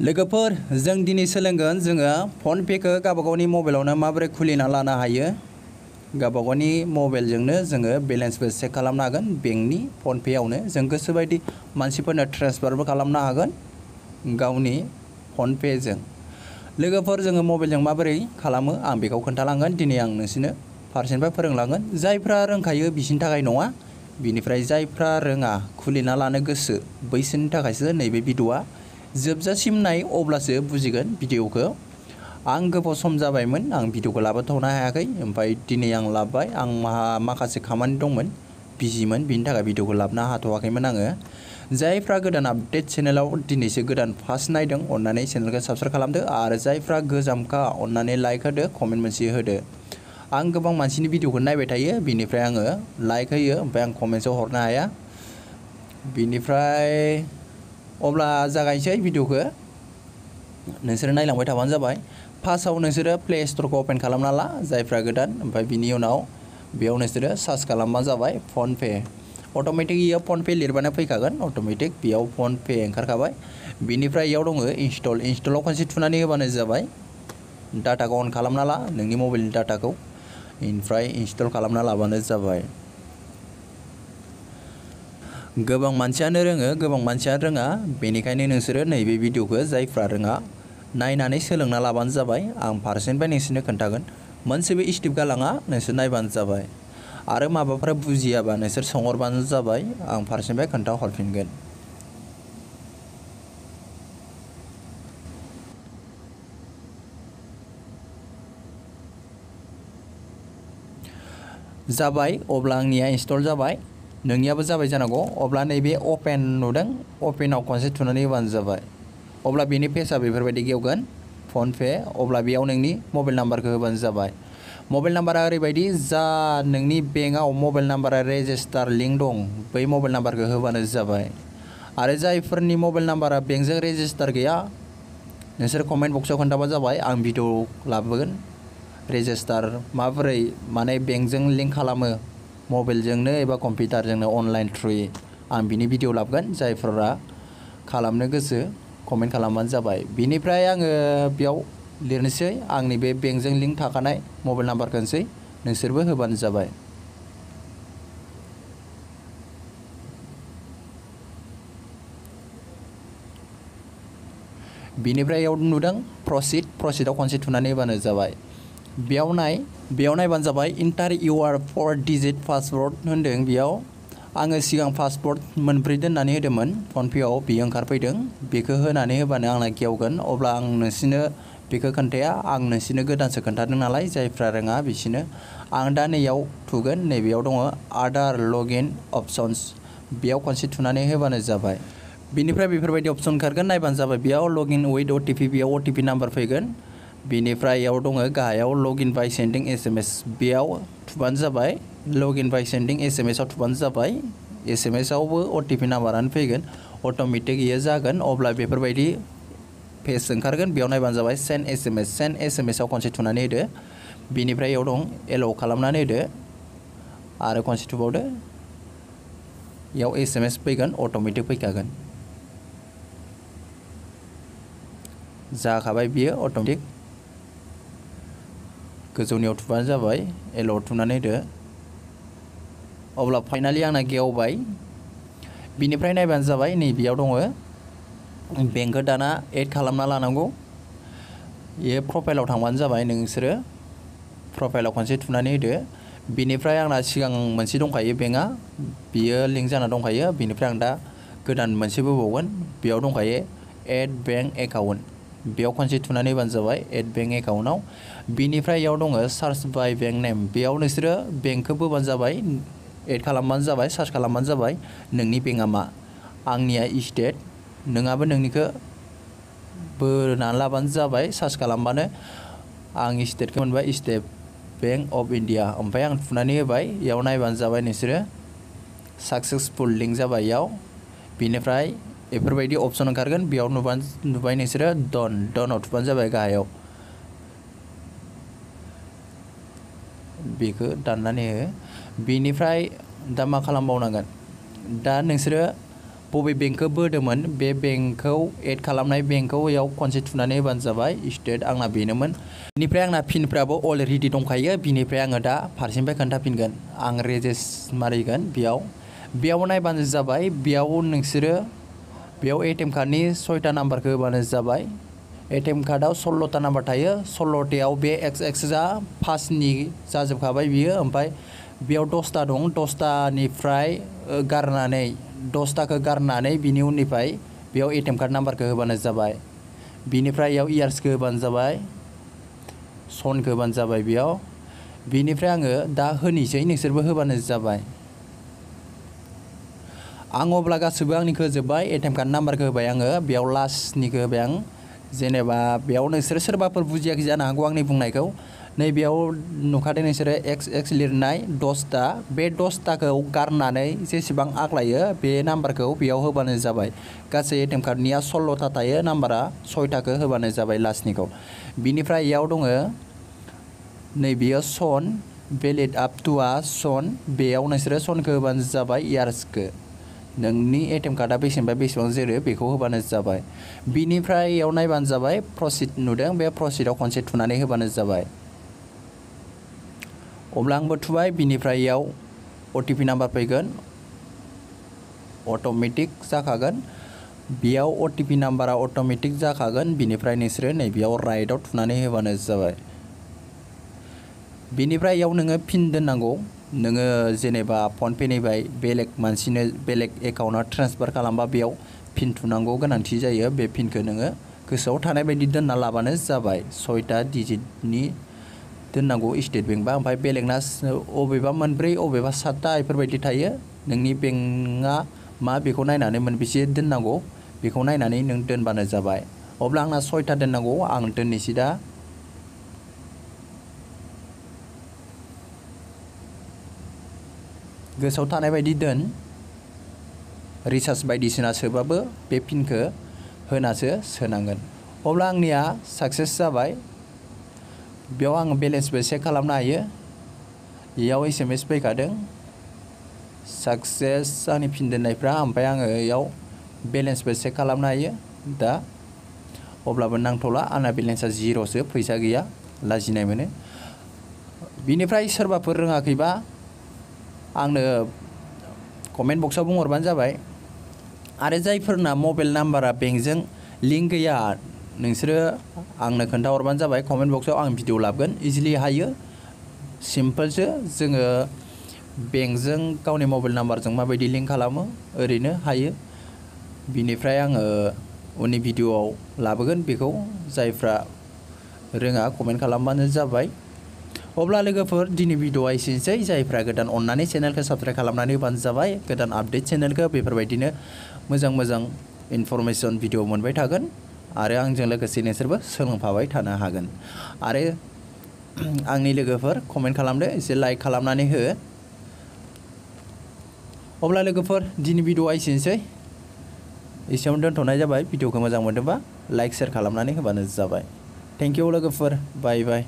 लोगोफोर जों दिनै सोलोंगोन जोङो फन पेखौ गावबागावनि मबाइलावनो माबोरै खुलिना लानो हायो। गावबागावनि मबाइलजोंनो जोङो बेलेन्सबो चेक खालामनो हागोन बेंकनि फन पेआवनो जों गोसोबायदि मानसिफोरनो ट्रेन्सफारबो खालामनो हागोन गावनि फन पेजों। लोगोफोर जोङो मबाइलजों माबोरै खालामो आं बेखौ खोन्थालांगोन दिनै आं नोंसोरनो फारसेनिफ्राय फोरोंलांगोन। जायफ्रा रोंखायो बिसोरनि थाखाय नङा, बिनिफ्राय जायफ्रा रोङा खुलिना लानो गोसो बैसोरनि थाखायसो नैबे भिडिअआ जोबजासिम नाय अब्लासो बुजिगोन भिडिअखौ। आं गोबाव सम जाबायमोन आं भिडिअखौ लाबोथ'नो हायाखै, ओमफ्राय दिनै आं लाबोबाय। आं माखासे खामानि दंमोन, बिजिमोन, बिनि थाखाय भिडिअखौ लाबोनो हाथ'वाखैमोन आङो। जायफ्रा गोदान आपडेट चेनेलाव दिनैसो गोदान फार्स्ट नायदों अननानै चेनेलखौ साबस्क्राइब खालामदो, आरो जायफ्रा गोजामखा अननानै लाइक होदो, कमेन्ट मोनसे होदो। आं गोबां मानसिनि भिडिअखौ नायबाय थायो, बिनिफ्राय आङो लाइक होयो, ओमफ्राय आं कमेन्टसआव हरनो हाया। बिनिफ्राय अब्ला जागायनोसै भिडिअखौ, नोंसोरो नायलांबाय थाबानो जाबाय। फार्स्टआव नोंसोरो प्ले स्ट'रखौ अपेन खालामना ला जायफ्रा गोदान, ओमफ्राय बिनि उनाव बेयाव नोंसोरो सार्च खालामबानो जाबाय फन पे। अट'मेटिक इयाव फन पे लिरबानो फैखागोन, अट'मेटिक बेयाव फन पे ओंखारखाबाय। बिनिफ्राय इयाव दङ इनस्टलाव खनसे थुनानै होबानो जाबाय। डाटाखौ अन खालामना ला नोंनि मबाइलनि डाटाखौ, ओमफ्राय इनस्टल खालामना लाबानो जाबाय। गोबां मानसियानो रोङो, गोबां मानसिया रोङा, बेनिखायनो नोंसोरो नैबे भिडिअखौ जायफ्रा रोङा नायनानै सोलोंना लाबानो जाबाय। आं फारसेनिफ्राय नोंसोरनो खोन्थागोन, मोनसेबो स्टेप गालाङा, नोंसोर नायबानो जाबाय। आरो माबाफोर बुजियाबा नोंसोर सोंहरबानो जाबाय, आं फारसेनिफ्राय खोन्थाहरफिनगोन। जाबाय, अब्ला आंनिया इनस्टल जाबाय, नोंनियाबो जाबाय जानांगौ। अब्ला नैबे अपेन नुदों, अपेनाव खनसे थुनानै होबानो जाबाय। अब्ला बेनि पेजआ बेफोरबायदि गेवगोन फन पे। अब्ला बेयाव नोंनि मबाइल नाम्बारखौ होबानो जाबाय। मबाइल नाम्बारा ओरैबायदि जा नोंनि बेंकआव मबाइल नाम्बारा रेजिस्टार लिंक दं बै मबाइल नाम्बारखौ होबानो जाबाय। आरो जायफोरनि मबाइल नाम्बारा बेंकजों रेजिस्टार गैया नोंसोर कमेन्ट बक्सआव खोन्थाबानो जाबाय, आं भिडिअ लाबोगोन रेजिस्टार माबोरै माने बेंकजों लिंक खालामो मबाइलजोंनो एबा कम्पिउटारजोंनो अनलाइन थ्रुयै, आं बिनि भिडिअ लाबोगोन। जायफोरा खालामनो गोसो कमेन्ट खालामबानो जाबाय। बिनिफ्राय आङो बेयाव लिरनोसै आंनि बे बेंकजों लिंक थाखानाय मबाइल नाम्बारखौनोसै, नोंसोरबो होबानो जाबाय। बिनिफ्राय इयाव नुदों प्रसिडआव खनसे थुनानै होबानो जाबाय। बेयाव नायबानो जाबाय। इन्टार इउआर 4 डिजिट पासवर्ड होन्दों बेयाव। आङो सिगां पासवर्ड मोनब्रै दोननानै होदोंमोन फनपेआव, बेयो ओंखारफैदों। बेखौ होनानै होबानो आंना गेवगोन। अब्ला आं नोंसोरनो बेखौ खोन्थाया, आं नोंसोरनो गोदानसो खोन्थादों नालाय, जायफ्रा रोङा बिसोरनो। आं दा नैयाव थुगोन, नैबेयाव दङ आधार लगइन अपसन्स, बेयाव खनसे थुनानै होबानो जाबाय। बिनिफ्राय बेफोरबायदि अपसन ओंखारगोन, नायबानो जाबाय। बेयाव लगइन उइथ अटिपि, बेयाव अटिपि नाम्बार फैगोन। बिनिफ्राय इयाव दङ गाहायाव लगइन बाय सेन्डिं SMS, बेयाव थुबानो जाबाय। लगइन बाय सेन्डिं SMS आव थुबानो जाबाय। SMS आवबो अटिपि नाम्बारानो फैगोन, अट'मेटिक इयो जागोन। अब्ला बेफोरबायदि पेज ओंखारगोन, बेयाव नायबानो जाबाय सेन्ड SMS आव खनसे थुनानै होदो। बिनिफ्राय इयाव दं एलाउ खालामनानै होदो, आरो खनसे थुबावदो, इयाव SMS फैगोन, अट'मेटिक फैखागोन। जाखाबाय बियो अट'मेटिक। गोजौनियाव थुबानो जाबाय, एलाउ थुनानै होदो। अब्ला फाइनालि आंना गेवबाय। बिनिफ्राय नायबानो जाबाय, नैबेयाव दङ बेंकखौ दाना एड खालामना लानांगौ। बेयो प्रफाइलाव थांबानो जाबाय, नोंसोरो प्रफाइलाव खनसे थुनानै होदो। बिनिफ्राय आंना सिगां मोनसे दंखायो बेंकआ, बियो लिंक जाना दंखायो। बिनिफ्राय आं दा गोदान मोनसेबो होबावगोन, बेयाव दंखायो एड बेंक एकाउन्ट, बेयाव खनसे थुनानै होबानो जाबाय एड बेंक एकाउन्टआव। बिनिफ्राय इयाव दङ सार्च बाय बेंक नेम, बेयाव नोंसोरो बेंकखौ बोबानो जाबाय, एड खालामबानो जाबाय, सार्च खालामबानो जाबाय नोंनि बेंकआ मा। आंनिया स्टेट, नोंहाबो नोंनिखौ बोनानै लाबानो जाबाय सार्च खालामबानो। आं स्टेटखौ मोनबाय, स्टेट बेंक अफ इन्डिया, ओमफ्राय आं थुनानै होबाय। इयाव नायबानो जाबाय नोंसोरो साक्सेसफुल लिंक जाबाय इयाव। बिनिफ्राय बेफोरबायदि अपसन ओंखारगोन, बेयाव नुबाय नोंसोरो डनआव थुबानो जाबाय गाहायाव। बेखौ दाननानै हो। बिनिफ्राय दा मा खालामबावनांगोन, दा नोंसोरो बबे बेंकखौ बोदोंमोन बे बेंकखौ एड खालामनाय बेंकखौ याव खनसे थुनानै होबानो जाबाय स्टेट आंना बेनोमोन बेनिफ्राय आंना पिनफ्राबो अलरेडि दंखायो बिनिफ्राय आङो दा फारसेनिफ्राय खोन्थाफिनगोन आं रेजिस्टार मारिगोन बेयाव नायबानो जाबाय बेयाव नोंसोरो बेयाव एटिएम कार्डनि 6टा नाम्बारखौ होबानो जाबाय एटिएम कार्डआव 16टा नाम्बार थायो 16टायाव बे एक्स जा फार्स्टनि जाजोबखाबाय बियो ओमफ्राय बेयाव 10टा दं 10टानिफ्राय गारनानै 10टाखौ गारनानै बिनि उननिफ्राय बेयाव एटिएम कार्ड नाम्बारखौ होबानो जाबाय बिनिफ्राय याव इयार्सखौ होबानो जाबाय सनखौ होबानो जाबाय बेयाव बिनिफ्राय आङो दा होनोसै नोंसोरबो होबानो जाबाय आं अब्ला गासिबो आंनिखौ होजोब्बाय एटिएम कार्ड नाम्बारखौ होबाय आङो बेयाव लास्टनिखौ होबाय आं जेनेबा बेयाव नोंसोर सोरबाफोर बुजियाखै जानो हागौ आंनि बुंनायखौ नैबेयाव नुखादों नोंसोरो एक्स लिरनाय 10टा बे 10टाखौ गारनानै जेसेबां आग्लायो बे नाम्बारखौ बेयाव होबानो जाबाय गासै एटिएम कार्डनिया 16टा थायो नाम्बारा 6टाखौ होबानो जाबाय लास्टनिखौ बिनिफ्राय इयाव दङ नैबेयो सन भेलिड आप टुआ सन बेयाव नोंसोरो सनखौ होबानो जाबाय इयार्सखौ नोंनि एटिएम कार्डआ बेसेबां बेसेबां जोरो बेखौ होबानो जाबाय बिनिफ्राय इयाव नायबानो जाबाय प्रसिड नुदों बे प्रसिडआव खनसे थुनानै होबानो जाबाय अब्ला आंबो थुबाय बिनिफ्राय इयाव ओटिपि नाम्बार फैगोन अट'मेटिक जाखागोन बेयाव ओटिपि नाम्बारा अट'मेटिक जाखागोन बिनिफ्राय नोंसोरो नैबेयाव राइटआव थुनानै होबानो जाबाय बिनिफ्राय इयाव नोङो पिन दोननांगौ नोङो जेनेबा फनपेनिफ्राय बेलेग मानसिनो बेलेग एकाउन्टआव ट्रेन्सफार खालामबा बेयाव पिन थुनांगौ गोनांथि जायो बे पिनखौ नोङो गोसोआव थानाय बायदि दोनना लाबानो जाबाय 6टा डिजिटनि दोननांगौ स्टेट बेंकबा ओमफ्राय बेलेगना अबेबा 4 अबेबा 7टा बेफोरबायदि थायो नोंनि बेंकआ मा बेखौ नायनानै मोनबेसे दोननांगौ बेखौ नायनानै नों दोनबानो जाबाय अब्ला आंना 6टा दोननांगौ आं दोननोसै दा गोसोआव थानाय बायदि दोन रिचार्ज बायदिसिना सोबाबो बे पिनखौ होनासो सोनांगोन अब्ला आंनिया साक्सेस जाबाय बेयाव आं बेलेन्सबो चेक खालामनो हायो इयाव SMS फैखादों साक्सेस आंनि पिन दोननायफ्रा ओमफ्राय आङो इयाव बेलेन्सबो चेक खालामनो हायो दा अब्लाबो नांथ'ला आंना बेलेन्सा 0सो फैसा गैया लाजिनाय मोनो बिनिफ्राय सोरबाफोर रोङाखैबा आंनो कमेन्ट बक्सआव बुंहरबानो जाबाय आरो जायफोरना मबाइल नाम्बारा बेंकजों लिंक गैया नोंसोरो आंनो खोन्थाहरबानो जाबाय कमेन्ट बक्सआव आं भिडिअ लाबोगोन इजिलि हायो सिम्पोलसो जोङो बेंकजों गावनि मबाइल नाम्बारजों माबायदि लिंक खालामो ओरैनो हायो बिनिफ्राय आङो उननि भिडिअआव लाबोगोन बेखौ जायफ्रा रोङा कमेन्ट खालामबानो जाबाय अब्ला लोगोफोर दिनै भिडिअआ एसेनोसै जायफ्रा गोदान अननानै चेनेलखौ साबस्क्राइब खालामनानै होबानो जाबाय गोदान आपडेट चेनेलखौ बेफोरबायदिनो मोजां इनफरमेसन भिडिअ मोनबाय थागोन आरो आंजों लोगोसे नोंसोरबो सोलोंफाबाय थानो हागोन आरो आंनि लोगोफोर कमेन्ट खालामदो एसे लाइक खालामनानै हो अब्ला लोगोफोर दिनै भिडिअआ एसेनोसै एसेयावनो दोनथ'नाय जाबाय भिडिअखौ मोजां मोनदोंबा लाइक शेयार खालामनानै होबानो जाबाय थेंक इउ लोगोफोर बाय बाय